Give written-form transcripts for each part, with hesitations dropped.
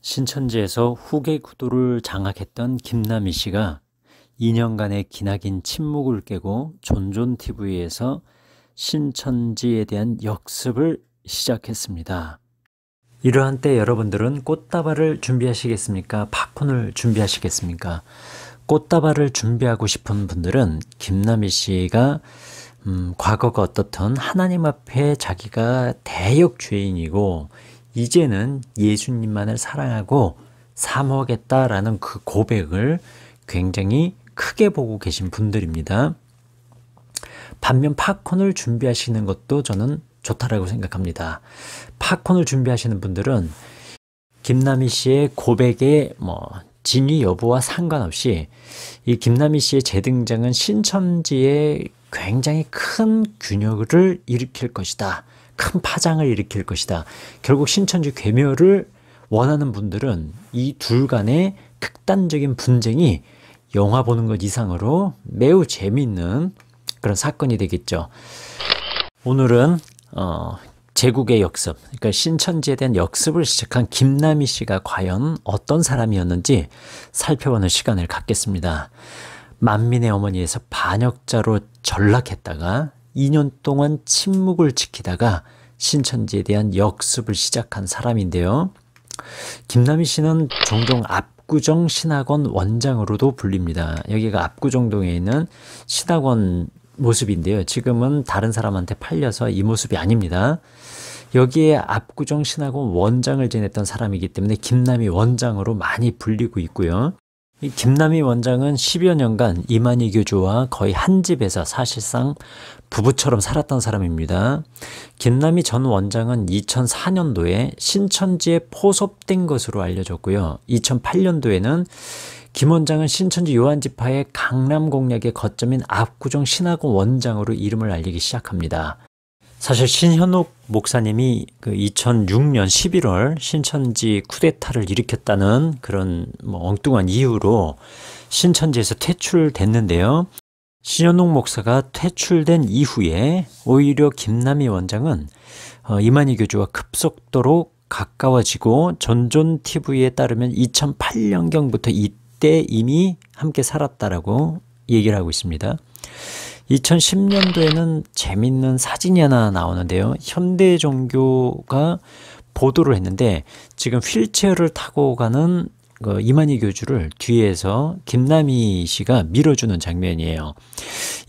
신천지에서 후계 구도를 장악했던 김남희 씨가 2년간의 기나긴 침묵을 깨고 존존TV에서 신천지에 대한 역습을 시작했습니다. 이러한 때 여러분들은 꽃다발을 준비하시겠습니까? 팝콘을 준비하시겠습니까? 꽃다발을 준비하고 싶은 분들은 김남희 씨가 과거가 어떻든 하나님 앞에 자기가 대역 죄인이고 이제는 예수님만을 사랑하고 사모하겠다라는 그 고백을 굉장히 크게 보고 계신 분들입니다. 반면 팝콘을 준비하시는 것도 저는 좋다라고 생각합니다. 팝콘을 준비하시는 분들은 김남희 씨의 고백의 진위 여부와 상관없이 이 김남희 씨의 재등장은 신천지에 굉장히 큰 균열을 일으킬 것이다. 큰 파장을 일으킬 것이다. 결국 신천지 괴멸을 원하는 분들은 이 둘 간의 극단적인 분쟁이 영화 보는 것 이상으로 매우 재미있는 그런 사건이 되겠죠. 오늘은 제국의 역습, 그러니까 신천지에 대한 역습을 시작한 김남희 씨가 과연 어떤 사람이었는지 살펴보는 시간을 갖겠습니다. 만민의 어머니에서 반역자로 전락했다가 2년 동안 침묵을 지키다가 신천지에 대한 역습을 시작한 사람인데요. 김남희 씨는 종종 압구정 신학원 원장으로도 불립니다. 여기가 압구정동에 있는 신학원 모습인데요. 지금은 다른 사람한테 팔려서 이 모습이 아닙니다. 여기에 압구정 신학원 원장을 지냈던 사람이기 때문에 김남희 원장으로 많이 불리고 있고요. 이 김남희 원장은 10여 년간 이만희 교주와 거의 한 집에서 사실상 부부처럼 살았던 사람입니다. 김남희 전 원장은 2004년도에 신천지에 포섭된 것으로 알려졌고요. 2008년도에는 김 원장은 신천지 요한지파의 강남 공략의 거점인 압구정 신학원 원장으로 이름을 알리기 시작합니다. 사실 신현옥 목사님이 그 2006년 11월 신천지 쿠데타를 일으켰다는 그런 엉뚱한 이유로 신천지에서 퇴출됐는데요. 신현옥 목사가 퇴출된 이후에 오히려 김남희 원장은 이만희 교주와 급속도로 가까워지고 전존TV에 따르면 2008년경부터 이때 이미 함께 살았다라고 얘기를 하고 있습니다. 2010년도에는 재밌는 사진이 하나 나오는데요. 현대종교가 보도를 했는데 지금 휠체어를 타고 가는 이만희 교주를 뒤에서 김남희 씨가 밀어주는 장면이에요.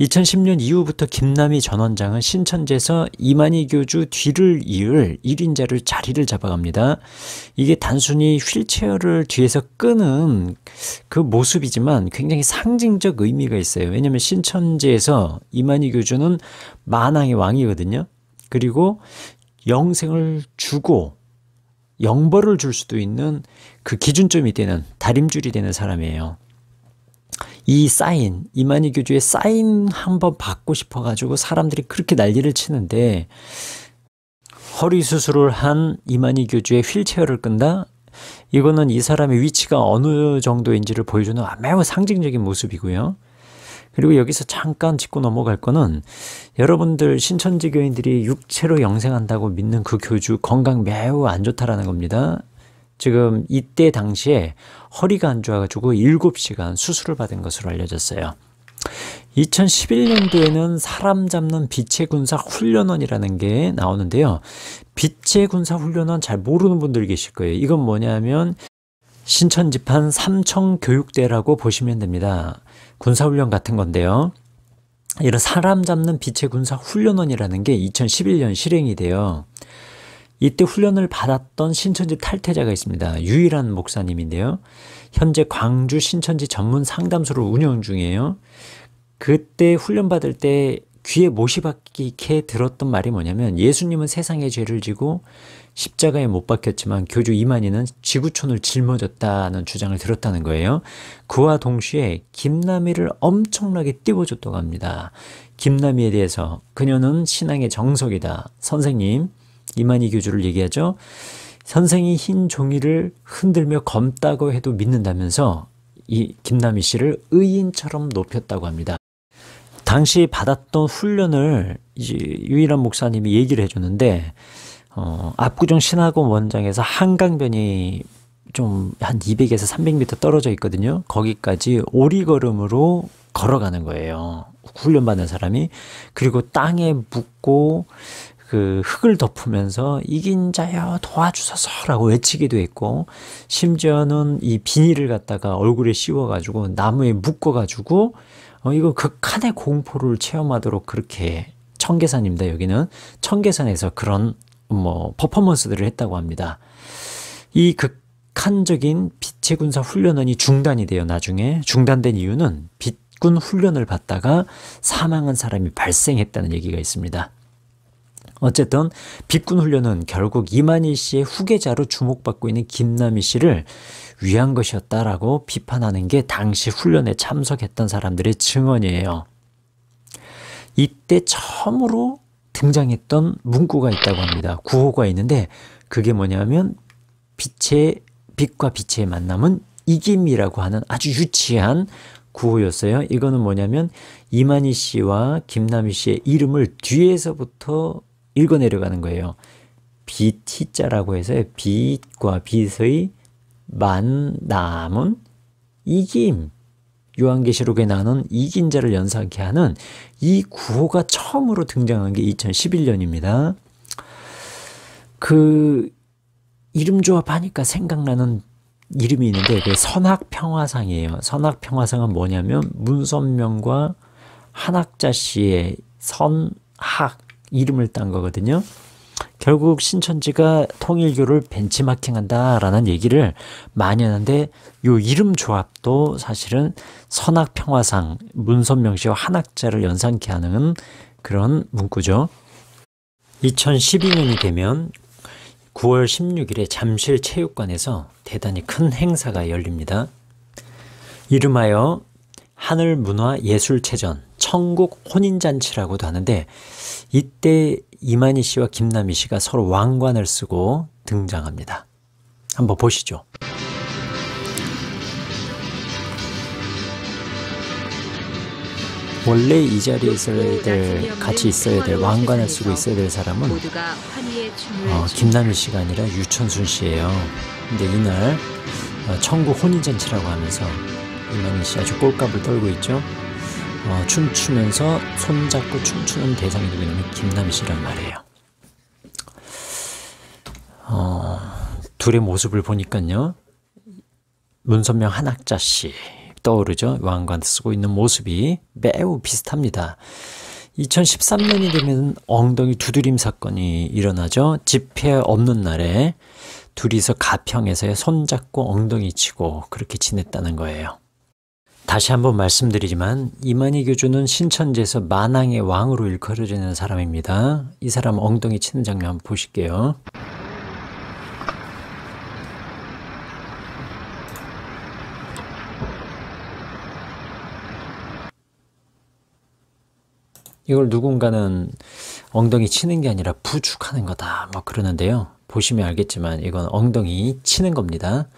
2010년 이후부터 김남희 전 원장은 신천지에서 이만희 교주 뒤를 이을 1인자를 자리를 잡아갑니다. 이게 단순히 휠체어를 뒤에서 끄는 그 모습이지만 굉장히 상징적 의미가 있어요. 왜냐하면 신천지에서 이만희 교주는 만왕의 왕이거든요. 그리고 영생을 주고 영벌을 줄 수도 있는 그 기준점이 되는 다림줄이 되는 사람이에요. 이 사인, 이만희 교주의 사인 한번 받고 싶어가지고 사람들이 그렇게 난리를 치는데 허리 수술을 한 이만희 교주의 휠체어를 끈다? 이거는 이 사람의 위치가 어느 정도인지를 보여주는 매우 상징적인 모습이고요. 그리고 여기서 잠깐 짚고 넘어갈 거는 여러분들 신천지 교인들이 육체로 영생한다고 믿는 그 교주 건강 매우 안 좋다라는 겁니다. 지금 이때 당시에 허리가 안 좋아가지고 7시간 수술을 받은 것으로 알려졌어요. 2011년도에는 사람 잡는 빛의 군사 훈련원이라는 게 나오는데요. 빛의 군사 훈련원 잘 모르는 분들 계실 거예요. 이건 뭐냐면 신천지판 삼청교육대라고 보시면 됩니다. 군사훈련 같은 건데요. 이런 사람 잡는 빛의 군사 훈련원이라는 게 2011년 실행이 돼요. 이때 훈련을 받았던 신천지 탈퇴자가 있습니다. 유일한 목사님인데요. 현재 광주 신천지 전문 상담소를 운영 중이에요. 그때 훈련 받을 때 귀에 못이 박히게 들었던 말이 뭐냐면 예수님은 세상의 죄를 지고 십자가에 못 박혔지만 교주 이만희는 지구촌을 짊어졌다는 주장을 들었다는 거예요. 그와 동시에 김남희를 엄청나게 띄워줬다고 합니다. 김남희에 대해서 그녀는 신앙의 정석이다. 선생님, 이만희 교주를 얘기하죠. 선생이 흰 종이를 흔들며 검다고 해도 믿는다면서 이 김남희 씨를 의인처럼 높였다고 합니다. 당시 받았던 훈련을 이제 유일한 목사님이 얘기를 해주는데 압구정 신학원 원장에서 한강변이 좀 한 200에서 300m 떨어져 있거든요. 거기까지 오리걸음으로 걸어가는 거예요. 훈련받은 사람이. 그리고 땅에 묻고 그 흙을 덮으면서 이긴 자여 도와주소서라고 외치기도 했고, 심지어는 이 비닐을 갖다가 얼굴에 씌워가지고 나무에 묶어가지고 이거 극한의 공포를 체험하도록 그렇게, 청계산입니다. 여기는 청계산에서 그런 뭐 퍼포먼스들을 했다고 합니다. 이 극한적인 빛의 군사 훈련원이 중단이 돼요. 나중에 중단된 이유는 빛군 훈련을 받다가 사망한 사람이 발생했다는 얘기가 있습니다. 어쨌든 빛군 훈련은 결국 이만희 씨의 후계자로 주목받고 있는 김남희 씨를 위한 것이었다라고 비판하는 게 당시 훈련에 참석했던 사람들의 증언이에요. 이때 처음으로 등장했던 문구가 있다고 합니다. 구호가 있는데 그게 뭐냐면 빛과 빛의 만남은 이김이라고 하는 아주 유치한 구호였어요. 이거는 뭐냐면 이만희 씨와 김남희 씨의 이름을 뒤에서부터 읽어 내려가는 거예요. 빛자라고 해서 빛과 빛의 만남은 이김, 요한계시록에 나오는 이긴 자를 연상케 하는 이 구호가 처음으로 등장한 게 2011년입니다. 그 이름 조합하니까 생각나는 이름이 있는데 그게 선학평화상이에요. 선학평화상은 뭐냐면 문선명과 한학자 씨의 선학 이름을 딴 거거든요. 결국 신천지가 통일교를 벤치마킹한다라는 얘기를 많이 하는데 요 이름 조합도 사실은 선학평화상, 문선명 씨와 한학자를 연상케 하는 그런 문구죠. 2012년이 되면 9월 16일에 잠실체육관에서 대단히 큰 행사가 열립니다. 이름하여 하늘문화예술체전 천국 혼인잔치라고도 하는데, 이때 이만희 씨와 김남희 씨가 서로 왕관을 쓰고 등장합니다. 한번 보시죠. 원래 이 자리에 있어야 될, 같이 있어야 될, 왕관을 쓰고 있어야 될 사람은 김남희 씨가 아니라 유천순 씨예요. 근데 이날 천국 혼인잔치라고 하면서 이만희 씨 아주 꼴값을 떨고 있죠. 춤추면서 손잡고 춤추는 대상이 누구냐면 김남희 씨란 말이에요. 둘의 모습을 보니까요, 문선명 한학자 씨 떠오르죠. 왕관 쓰고 있는 모습이 매우 비슷합니다. 2013년이 되면 엉덩이 두드림 사건이 일어나죠. 집회 없는 날에 둘이서 가평에서 손잡고 엉덩이 치고 그렇게 지냈다는 거예요. 다시 한번 말씀드리지만 이만희 교주는 신천지에서 만왕의 왕으로 일컬어지는 사람입니다. 이 사람 엉덩이 치는 장면 한번 보실게요. 이걸 누군가는 엉덩이 치는 게 아니라 부축하는 거다 뭐 그러는데요. 보시면 알겠지만 이건 엉덩이 치는 겁니다.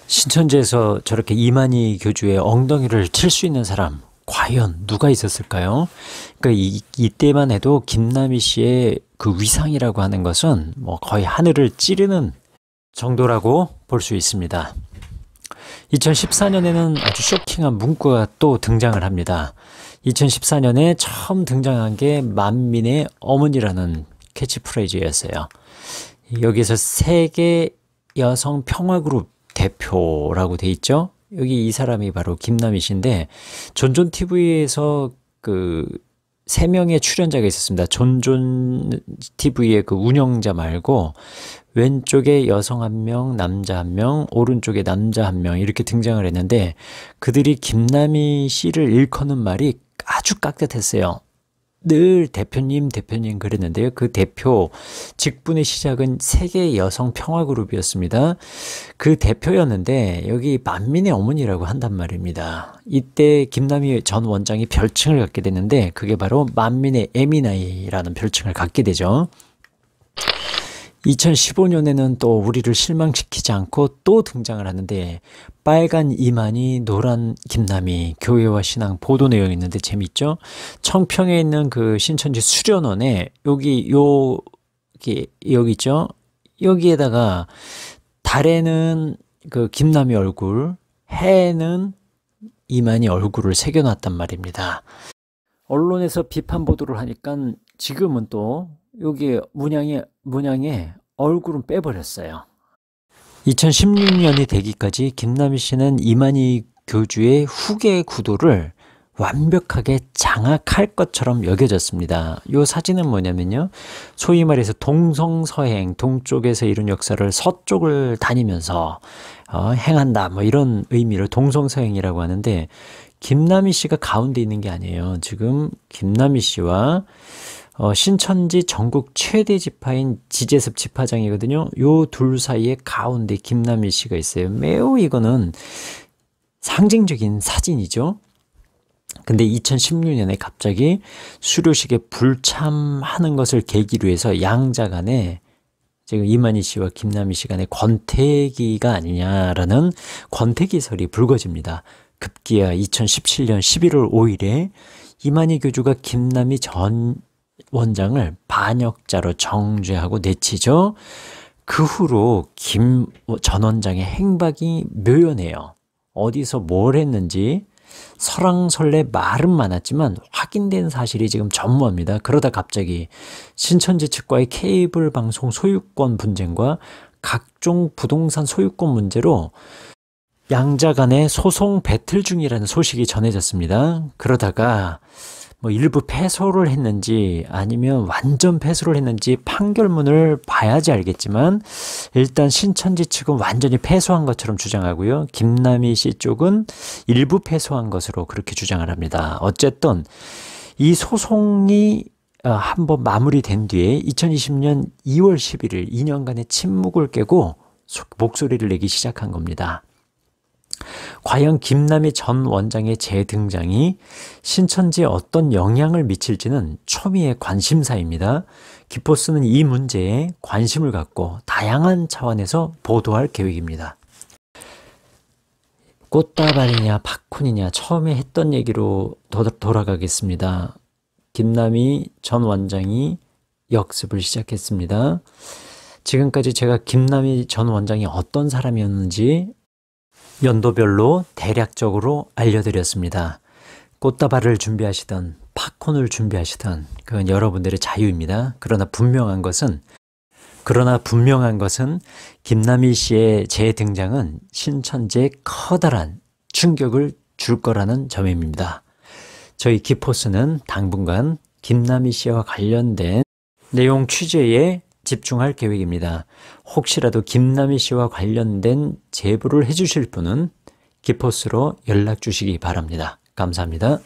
신천지에서 저렇게 이만희 교주의 엉덩이를 칠 수 있는 사람 과연 누가 있었을까요? 그러니까 이때만 해도 김남희 씨의 그 위상이라고 하는 것은 뭐 거의 하늘을 찌르는 정도라고 볼 수 있습니다. 2014년에는 아주 쇼킹한 문구가 또 등장을 합니다. 2014년에 처음 등장한 게 만민의 어머니라는 캐치프레이즈였어요. 여기서 세계 여성 평화그룹 대표라고 돼 있죠. 여기 이 사람이 바로 김남희 씨인데, 존존TV에서 그 3명의 출연자가 있었습니다. 존존TV의 그 운영자 말고 왼쪽에 여성 1명, 남자 1명, 오른쪽에 남자 1명 이렇게 등장을 했는데, 그들이 김남희 씨를 일컫는 말이 아주 깍듯했어요. 늘 대표님 그랬는데요. 그 대표 직분의 시작은 세계 여성 평화그룹이었습니다. 그 대표였는데 여기 만민의 어머니라고 한단 말입니다. 이때 김남희 전 원장이 별칭을 갖게 됐는데 그게 바로 만민의 에미나이라는 별칭을 갖게 되죠. 2015년에는 또 우리를 실망시키지 않고 또 등장을 하는데, 빨간 이만희, 노란 김남희, 교회와 신앙 보도 내용이 있는데 재밌죠? 청평에 있는 그 신천지 수련원에 여기 있죠? 여기에다가 달에는 그 김남희 얼굴, 해에는 이만희 얼굴을 새겨놨단 말입니다. 언론에서 비판 보도를 하니까 지금은 또 여기 문양에 얼굴은 빼버렸어요. 2016년이 되기까지 김남희 씨는 이만희 교주의 후계 구도를 완벽하게 장악할 것처럼 여겨졌습니다. 이 사진은 뭐냐면요. 소위 말해서 동성서행, 동쪽에서 이룬 역사를 서쪽을 다니면서 행한다, 뭐 이런 의미로 동성서행이라고 하는데, 김남희 씨가 가운데 있는 게 아니에요. 지금 김남희 씨와 신천지 전국 최대 지파인 지제습 지파장이거든요. 요 둘 사이에 가운데 김남희 씨가 있어요. 매우 이거는 상징적인 사진이죠. 근데 2016년에 갑자기 수료식에 불참하는 것을 계기로 해서 양자 간에 지금 이만희 씨와 김남희 씨 간의 권태기가 아니냐라는 권태기설이 불거집니다. 급기야 2017년 11월 5일에 이만희 교주가 김남희 전 원장을 반역자로 정죄하고 내치죠. 그 후로 김 전 원장의 행박이 묘연해요. 어디서 뭘 했는지 설왕설래 말은 많았지만 확인된 사실이 지금 전무합니다. 그러다 갑자기 신천지 측과의 케이블 방송 소유권 분쟁과 각종 부동산 소유권 문제로 양자 간의 소송 배틀 중이라는 소식이 전해졌습니다. 그러다가 뭐 일부 패소를 했는지 아니면 완전 패소를 했는지 판결문을 봐야지 알겠지만, 일단 신천지 측은 완전히 패소한 것처럼 주장하고요. 김남희 씨 쪽은 일부 패소한 것으로 그렇게 주장을 합니다. 어쨌든 이 소송이 한번 마무리된 뒤에 2020년 2월 11일 2년간의 침묵을 깨고 목소리를 내기 시작한 겁니다. 과연 김남희 전 원장의 재등장이 신천지에 어떤 영향을 미칠지는 초미의 관심사입니다. 기포스는 이 문제에 관심을 갖고 다양한 차원에서 보도할 계획입니다. 꽃다발이냐 팝콘이냐 처음에 했던 얘기로 돌아가겠습니다. 김남희 전 원장이 역습을 시작했습니다. 지금까지 제가 김남희 전 원장이 어떤 사람이었는지 연도별로 대략적으로 알려드렸습니다. 꽃다발을 준비하시던 팝콘을 준비하시던 그건 여러분들의 자유입니다. 그러나 분명한 것은 김남희 씨의 재등장은 신천지에 커다란 충격을 줄 거라는 점입니다. 저희 기포스는 당분간 김남희 씨와 관련된 내용 취재에 집중할 계획입니다. 혹시라도 김남희 씨와 관련된 제보를 해주실 분은 기포스로 연락 주시기 바랍니다. 감사합니다.